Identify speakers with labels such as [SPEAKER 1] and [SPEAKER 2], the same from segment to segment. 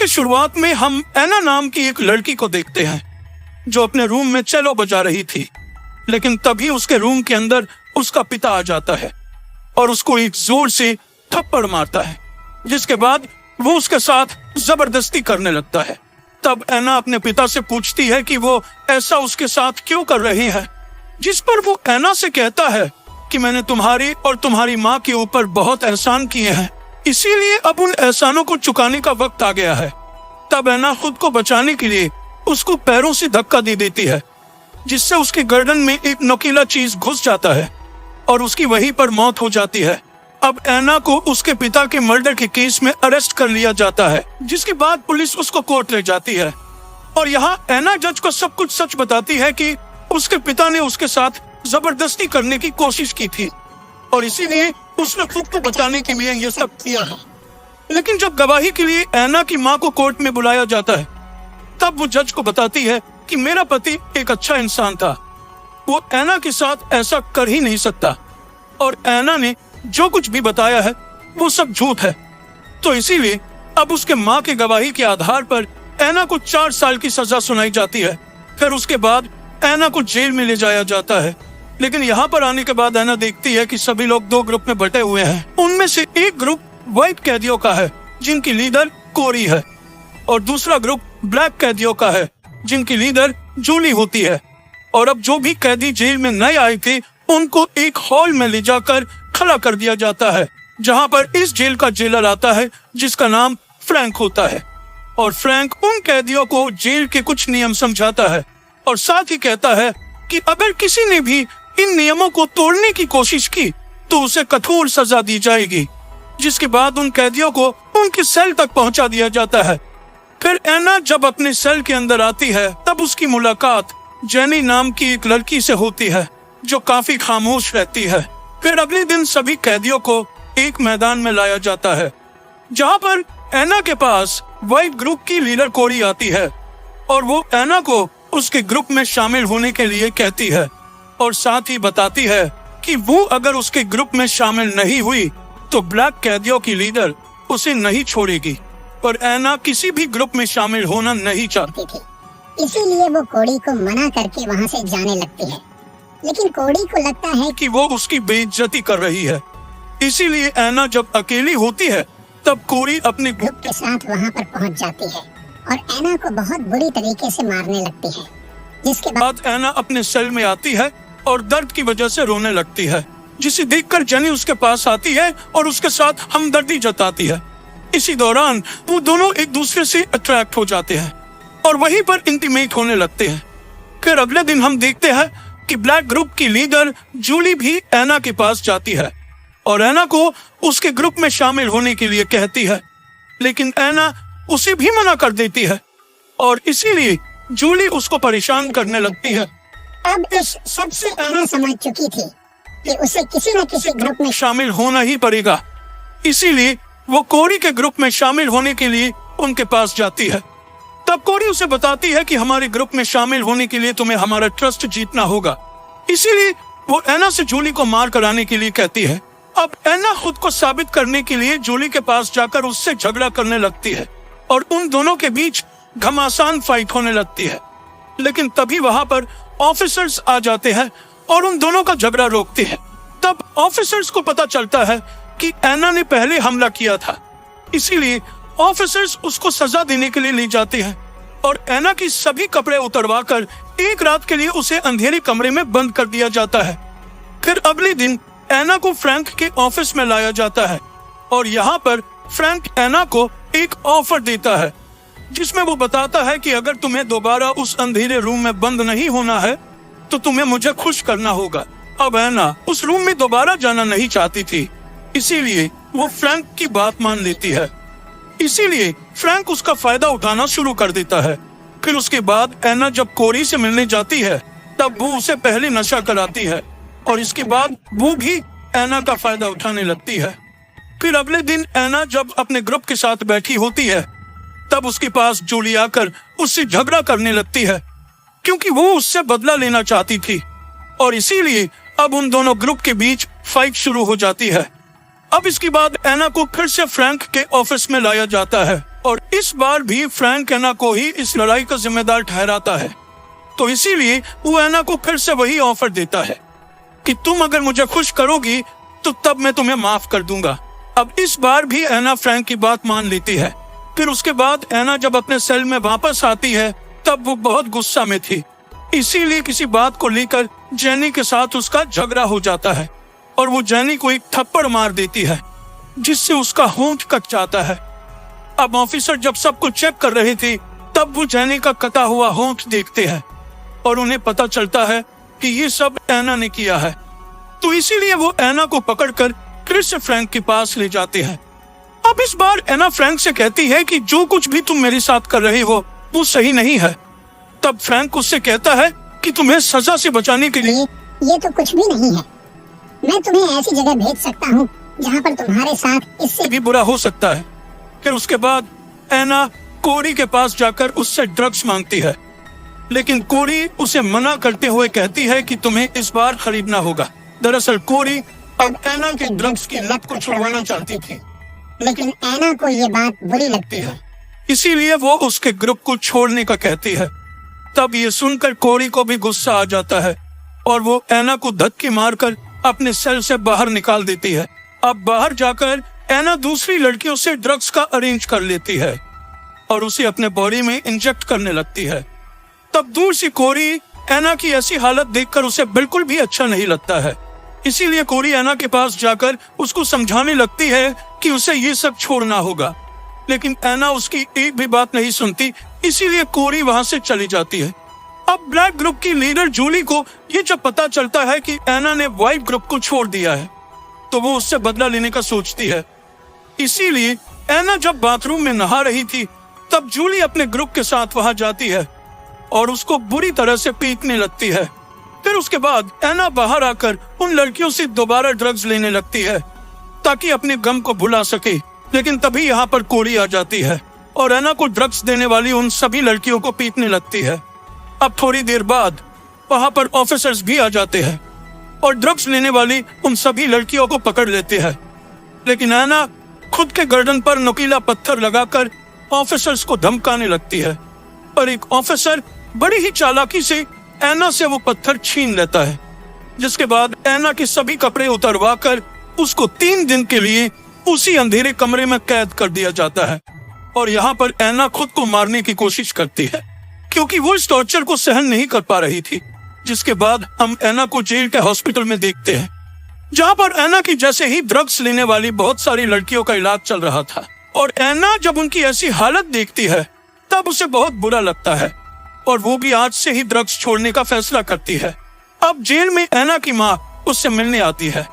[SPEAKER 1] के शुरुआत में हम एना नाम की एक लड़की को देखते हैं जो अपने रूम में चेलो बजा रही थी, लेकिन तभी उसके रूम के अंदर उसका पिता आ जाता है और उसको एक जोर से थप्पड़ मारता है, जिसके बाद वो उसके साथ जबरदस्ती करने लगता है। तब एना अपने पिता से पूछती है कि वो ऐसा उसके साथ क्यों कर रही है, जिस पर वो एना से कहता है कि मैंने तुम्हारी और तुम्हारी माँ के ऊपर बहुत एहसान किए हैं, इसीलिए अब उन एहसानों को चुकाने का वक्त आ गया है। तब एना खुद को बचाने के लिए उसको पैरों से धक्का दे देती है, जिससे उसके गर्दन में एक नुकीला चीज घुस जाता है और उसकी वहीं पर मौत हो जाती है। अब एना को उसके पिता के मर्डर के केस में अरेस्ट कर लिया जाता है, जिसके बाद पुलिस उसको कोर्ट ले जाती है और यहाँ एना जज को सब कुछ सच बताती है कि उसके पिता ने उसके साथ जबरदस्ती करने की कोशिश की थी और इसीलिए उसने खुद को बचाने के लिए ये सब किया है। लेकिन जब गवाही के लिए एना की माँ को कोर्ट में बुलाया जाता है, तब वो जज को बताती है कि मेरा पति एक अच्छा इंसान था, वो एना के साथ ऐसा कर ही नहीं सकता और एना ने जो कुछ भी बताया है वो सब झूठ है। तो इसीलिए अब उसके माँ की गवाही के आधार पर एना को 4 साल की सजा सुनाई जाती है। फिर उसके बाद एना को जेल में ले जाया जाता है। लेकिन यहाँ पर आने के बाद एना देखती है कि सभी लोग 2 ग्रुप में बटे हुए हैं। उनमें से एक ग्रुप व्हाइट कैदियों का है जिनकी लीडर कोरी है और दूसरा ग्रुप ब्लैक कैदियों का है जिनकी लीडर जूली होती है। और अब जो भी कैदी जेल में नए आए थे उनको एक हॉल में ले जाकर खड़ा कर दिया जाता है, जहाँ पर इस जेल का जेलर आता है जिसका नाम फ्रैंक होता है और फ्रैंक उन कैदियों को जेल के कुछ नियम समझाता है और साथ ही कहता है कि अगर किसी ने भी इन नियमों को तोड़ने की कोशिश की तो उसे कठोर सजा दी जाएगी, जिसके बाद उन कैदियों को उनकी सेल तक पहुंचा दिया जाता है। फिर एना जब अपने सेल के अंदर आती है तब उसकी मुलाकात जेनी नाम की एक लड़की से होती है जो काफी खामोश रहती है। फिर अगले दिन सभी कैदियों को एक मैदान में लाया जाता है जहाँ पर एना के पास व्हाइट ग्रुप की लीडर कोरी आती है और वो एना को उसके ग्रुप में शामिल होने के लिए कहती है और साथ ही बताती है कि वो अगर उसके ग्रुप में शामिल नहीं हुई तो ब्लैक कैदियों की लीडर उसे नहीं छोड़ेगी। पर एना किसी भी ग्रुप में शामिल होना नहीं चाहती थी,
[SPEAKER 2] इसीलिए वो कोड़ी को मना करके वहाँ से जाने लगती है। लेकिन कोड़ी को लगता है
[SPEAKER 1] कि वो उसकी बेइज्जती कर रही है, इसीलिए एना जब अकेली होती है तब कोरी अपने
[SPEAKER 2] ग्रुप के साथ वहाँ पर पहुँच जाती है और एना को बहुत बुरी तरीके से मारने लगती है, जिसके
[SPEAKER 1] बाद एना अपने सेल में आती है और दर्द की वजह से रोने लगती है, जिसे देखकर जेनी उसके पास आती है और उसके साथ हमदर्दी जताती है। इसी दौरान वो दोनों एक दूसरे से अट्रैक्ट हो जाते हैं और वहीं पर इंटीमेट होने लगते हैं। फिर अगले दिन हम देखते हैं कि ब्लैक ग्रुप की लीडर जूली भी एना के पास जाती है और एना को उसके ग्रुप में शामिल होने के लिए कहती है, लेकिन एना उसे भी मना कर देती है और इसीलिए जूली उसको परेशान करने लगती है।
[SPEAKER 2] अब इस सबसे एना समझ चुकी थी कि उसे किसी न किसी ग्रुप में
[SPEAKER 1] शामिल होना ही पड़ेगा, इसीलिए वो कोरी के ग्रुप में शामिल होने के लिए उनके पास जाती है। तब कोरी उसे बताती है कि हमारे ग्रुप में शामिल होने के लिए तुम्हें हमारा ट्रस्ट जीतना होगा, इसीलिए वो एना से जूली को मार कराने के लिए कहती है। अब एना खुद को साबित करने के लिए जूली के पास जाकर उससे झगड़ा करने लगती है और उन दोनों के बीच घमासान फाइट होने लगती है। लेकिन तभी वहाँ पर ऑफिसर्स आ जाते हैं और उन दोनों का झगड़ा रोकते हैं। तब ऑफिसर्स को पता चलता है कि एना ने पहले हमला किया था, इसीलिए ऑफिसर्स उसको सजा देने के लिए ले जाते हैं और एना की सभी कपड़े उतरवाकर एक रात के लिए उसे अंधेरे कमरे में बंद कर दिया जाता है। फिर अगले दिन एना को फ्रैंक के ऑफिस में लाया जाता है और यहाँ पर फ्रैंक एना को एक ऑफर देता है जिसमें वो बताता है कि अगर तुम्हें दोबारा उस अंधेरे रूम में बंद नहीं होना है तो तुम्हें मुझे खुश करना होगा। अब एना उस रूम में दोबारा जाना नहीं चाहती थी, इसीलिए वो फ्रैंक की बात मान लेती है। इसीलिए फ्रैंक उसका फायदा उठाना शुरू कर देता है। फिर उसके बाद एना जब कोरी से मिलने जाती है तब वो उसे पहले नशा कराती है और इसके बाद वो भी एना का फायदा उठाने लगती है। फिर अगले दिन एना जब अपने ग्रुप के साथ बैठी होती है तब उसके पास जूली आकर उससे झगड़ा करने लगती है क्योंकि वो उससे बदला लेना चाहती थी और इसीलिए अब उन दोनों ग्रुप के बीच फाइट शुरू हो जाती है। अब इसके बाद एना को फिर से फ्रैंक के ऑफिस में लाया जाता है और इस बार भी फ्रैंक एना को ही इस लड़ाई का जिम्मेदार ठहराता है। तो इसीलिए वो एना को फिर से वही ऑफर देता है कि तुम अगर मुझे खुश करोगी तो तब मैं तुम्हें माफ कर दूंगा। अब इस बार भी एना फ्रैंक की बात मान लेती है। फिर उसके बाद एना जब अपने सेल में वापस आती है तब वो बहुत गुस्सा में थी, इसीलिए किसी बात को लेकर जेनी के साथ उसका झगड़ा हो जाता है और वो जेनी को एक थप्पड़ मार देती है जिससे उसका होंठ कट जाता है। अब ऑफिसर जब सब कुछ चेक कर रहे थे तब वो जेनी का कटा हुआ होंठ देखते हैं और उन्हें पता चलता है कि ये सब एना ने किया है। तो इसीलिए वो एना को पकड़कर फिर से फ्रैंक के पास ले जाते हैं। अब इस बार एना फ्रैंक से कहती है कि जो कुछ भी तुम मेरे साथ कर रहे हो वो सही नहीं है। तब फ्रैंक उससे कहता है कि तुम्हें सजा से बचाने के लिए
[SPEAKER 2] ये तो कुछ भी नहीं है। मैं तुम्हें ऐसी जगह भेज सकता हूँ जहाँ पर तुम्हारे साथ इससे
[SPEAKER 1] भी बुरा हो सकता है। फिर उसके बाद एना कोरी के पास जाकर उससे ड्रग्स मांगती है, लेकिन कोरी उसे मना करते हुए कहती है कि तुम्हें इस बार खरीदना होगा। दरअसल कोरी अब एना के ड्रग्स की लत को छुड़वाना चाहती थी,
[SPEAKER 2] लेकिन एना को ये बात बुरी लगती है,
[SPEAKER 1] इसीलिए वो उसके ग्रुप को छोड़ने का कहती है। तब ये सुनकर कोरी को भी गुस्सा आ जाता है और वो एना को धक्के मारकर अपने सेल से बाहर निकाल देती है। अब बाहर जाकर एना दूसरी लड़कियों से ड्रग्स का अरेंज कर लेती है और उसे अपने बॉडी में इंजेक्ट करने लगती है। तब दूर से कोरी एना की ऐसी हालत देखकर उसे बिल्कुल भी अच्छा नहीं लगता है, इसीलिए कोरी एना के पास जाकर उसको समझाने लगती है कि उसे ये सब छोड़ना होगा, लेकिन एना उसकी एक भी बात नहीं सुनती, इसीलिए कोरी वहां से चली जाती है। अब ब्लैक ग्रुप की लीडर जूली को ये जब पता चलता है कि एना ने व्हाइट ग्रुप को छोड़ दिया है तो वो उससे बदला लेने का सोचती है। इसीलिए एना जब बाथरूम में नहा रही थी तब जूली अपने ग्रुप के साथ वहां जाती है और उसको बुरी तरह से पीटने लगती है। फिर उसके बाद एना बाहर आकर उन लड़कियों से दोबारा ड्रग्स लेने लगती है ताकि अपने गम को भुला सके, लेकिन तभी यहाँ पर कोरी आ जाती है और एना को ड्रग्स देने वाली उन सभी लड़कियों को पीटने लगती है। अब थोड़ी देर बाद वहाँ पर ऑफिसर्स भी आ जाते हैं और ड्रग्स लेने वाली उन सभी लड़कियों को पकड़ लेते हैं, लेकिन एना खुद के गर्दन पर नुकीला पत्थर लगाकर ऑफिसर्स को धमकाने लगती है और एक ऑफिसर बड़ी ही चालाकी से एना से वो पत्थर छीन लेता है, जिसके बाद एना के सभी कपड़े उतरवाकर उसको 3 दिन के लिए उसी अंधेरे कमरे में कैद कर दिया जाता है। और यहाँ पर एना खुद को मारने की कोशिश करती है क्योंकि वो इस टॉर्चर को सहन नहीं कर पा रही थी। जिसके बाद हम एना को जेल के हॉस्पिटल में देखते हैं, जहाँ पर एना की जैसे ही ड्रग्स लेने वाली बहुत सारी लड़कियों का इलाज चल रहा था। और एना जब उनकी ऐसी हालत देखती है तब उसे बहुत बुरा लगता है और वो भी आज से ही ड्रग्स छोड़ने का फैसला करती है। अब जेल में एना की माँ उससे मिलने आती है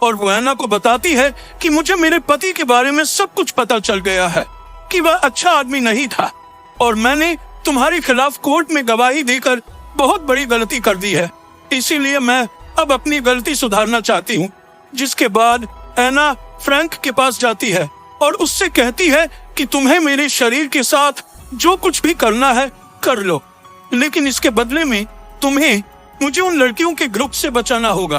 [SPEAKER 1] और वो एना को बताती है कि मुझे मेरे पति के बारे में सब कुछ पता चल गया है कि वह अच्छा आदमी नहीं था और मैंने तुम्हारे खिलाफ कोर्ट में गवाही देकर बहुत बड़ी गलती कर दी है, इसीलिए मैं अब अपनी गलती सुधारना चाहती हूँ। जिसके बाद एना फ्रैंक के पास जाती है और उससे कहती है कि तुम्हें मेरे शरीर के साथ जो कुछ भी करना है कर लो, लेकिन इसके बदले में तुम्हें मुझे उन लड़कियों के ग्रुप से बचाना होगा।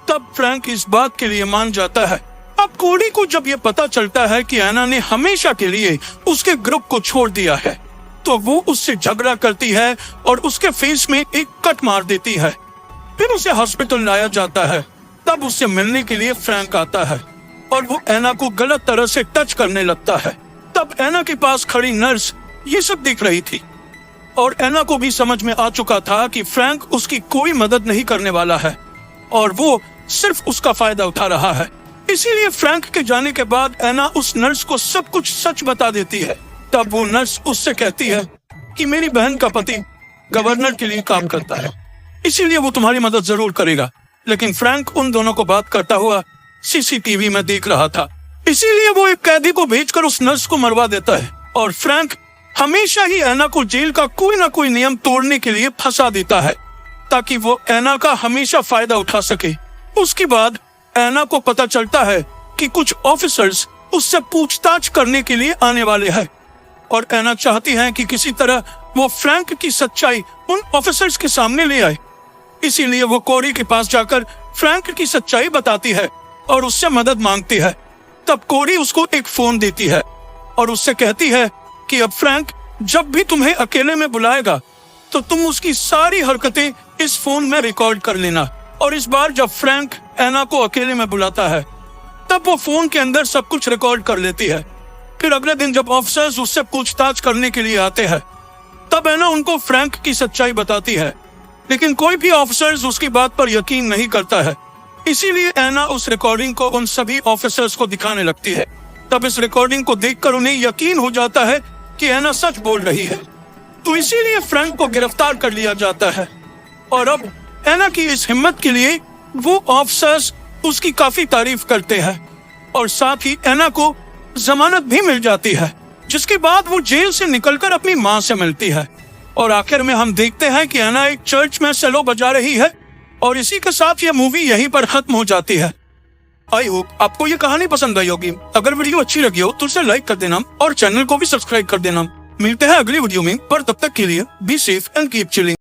[SPEAKER 1] तब फ्रैंक इस बात के लिए मान जाता है। अब कोडी को जब ये पता चलता है कि एना ने हमेशा के लिए उसके ग्रुप को छोड़ दिया है तो वो उससे झगड़ा करती है और उसके फेस में एक कट मार देती है। फिर उसे हॉस्पिटल लाया जाता है। तब उससे मिलने के लिए फ्रैंक आता है और वो एना को गलत तरह से टच करने लगता है। तब एना के पास खड़ी नर्स ये सब देख रही थी और एना को भी समझ में आ चुका था कि फ्रैंक उसकी कोई मदद नहीं करने वाला है और वो सिर्फ उसका फायदा उठा रहा है। इसीलिए फ्रैंक के जाने के बाद एना उस नर्स को सब कुछ सच बता देती है। तब वो नर्स उससे कहती है कि मेरी बहन का पति गवर्नर के लिए काम करता है, इसीलिए वो तुम्हारी मदद जरूर करेगा। लेकिन फ्रैंक उन दोनों को बात करता हुआ सीसीटीवी में देख रहा था, इसीलिए वो एक कैदी को भेजकर उस नर्स को मरवा देता है और फ्रैंक हमेशा ही एना को जेल का कोई ना कोई नियम तोड़ने के लिए फंसा देता है ताकि वो एना का हमेशा फायदा उठा सके। उसके बाद एना को पता चलता है कि कुछ ऑफिसर्स उससे पूछताछ करने के लिए आने वाले हैं और एना चाहती है कि किसी तरह वो फ्रैंक की सच्चाई उन ऑफिसर्स के सामने ले आए। इसीलिए वो कोरी के पास जाकर फ्रैंक की सच्चाई बताती है और उससे मदद मांगती है। तब कोरी उसको एक फोन देती है और उससे कहती है कि अब फ्रैंक जब भी तुम्हें अकेले में बुलाएगा तो तुम उसकी सारी हरकतें इस फोन में रिकॉर्ड कर लेना। और इस बार जब फ्रैंक एना को अकेले में बुलाता है तब वो फोन के अंदर सब कुछ रिकॉर्ड कर लेती है। फिर अगले दिन जब ऑफिसर्स उससे पूछताछ करने के लिए आते हैं तब एना उनको फ्रैंक की सच्चाई बताती है, लेकिन कोई भी ऑफिसर्स उसकी बात पर यकीन नहीं करता है। इसीलिए एना उस रिकॉर्डिंग को उन सभी ऑफिसर्स को दिखाने लगती है। तब इस रिकॉर्डिंग को देखकर उन्हें यकीन हो जाता है कि एना सच बोल रही है, तो इसीलिए फ्रैंक को गिरफ्तार कर लिया जाता है। और अब एना की इस हिम्मत के लिए वो ऑफिसर्स उसकी काफी तारीफ करते हैं और साथ ही एना को जमानत भी मिल जाती है, जिसके बाद वो जेल से निकलकर अपनी माँ से मिलती है। और आखिर में हम देखते हैं कि एना एक चर्च में सेलो बजा रही है और इसी के साथ ये मूवी यहीं पर खत्म हो जाती है। आई होप आपको ये कहानी पसंद आई होगी। अगर वीडियो अच्छी लगी हो तो उसे लाइक कर देना और चैनल को भी सब्सक्राइब कर देना। मिलते हैं अगली वीडियो में, पर तब तक के लिए be safe and keep chilling.